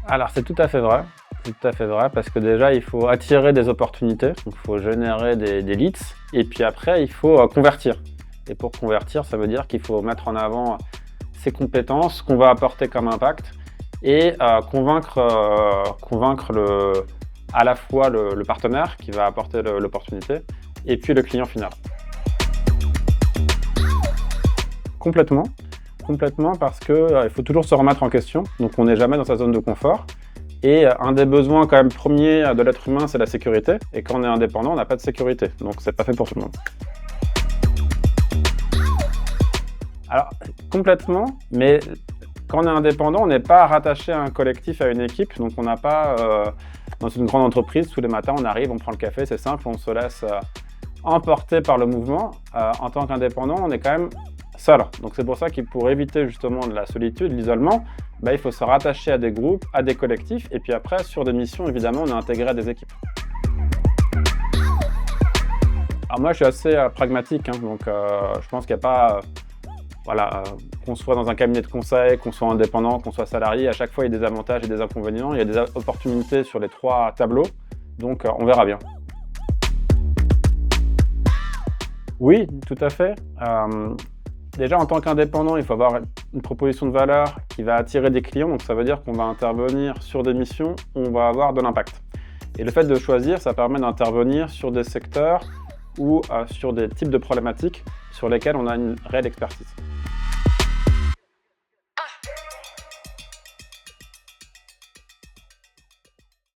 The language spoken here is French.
Alors c'est tout à fait vrai. C'est tout à fait vrai parce que déjà il faut attirer des opportunités, donc il faut générer des leads et puis après il faut convertir. Et pour convertir, ça veut dire qu'il faut mettre en avant ses compétences, ce qu'on va apporter comme impact et convaincre à la fois le partenaire qui va apporter l'opportunité et puis le client final. Complètement, complètement parce que il faut toujours se remettre en question, donc on n'est jamais dans sa zone de confort. Et un des besoins quand même premiers de l'être humain, c'est la sécurité. Et quand on est indépendant, on n'a pas de sécurité. Donc c'est pas fait pour tout le monde. Alors complètement, mais quand on est indépendant, on n'est pas rattaché à un collectif, à une équipe. Donc on n'a pas, dans une grande entreprise, tous les matins, on arrive, on prend le café, c'est simple, on se laisse emporter par le mouvement. En tant qu'indépendant, on est quand même seul. Donc c'est pour ça que pour éviter justement de la solitude, l'isolement, il faut se rattacher à des groupes, à des collectifs, et puis après, sur des missions, évidemment, on est intégré à des équipes. Alors moi, je suis assez pragmatique, donc je pense qu'il n'y a pas, qu'on soit dans un cabinet de conseil, qu'on soit indépendant, qu'on soit salarié, à chaque fois, il y a des avantages et des inconvénients, il y a des opportunités sur les 3 tableaux, donc on verra bien. Oui, tout à fait. Déjà, en tant qu'indépendant, il faut avoir une proposition de valeur qui va attirer des clients. Donc, ça veut dire qu'on va intervenir sur des missions où on va avoir de l'impact. Et le fait de choisir, ça permet d'intervenir sur des secteurs ou sur des types de problématiques sur lesquelles on a une réelle expertise.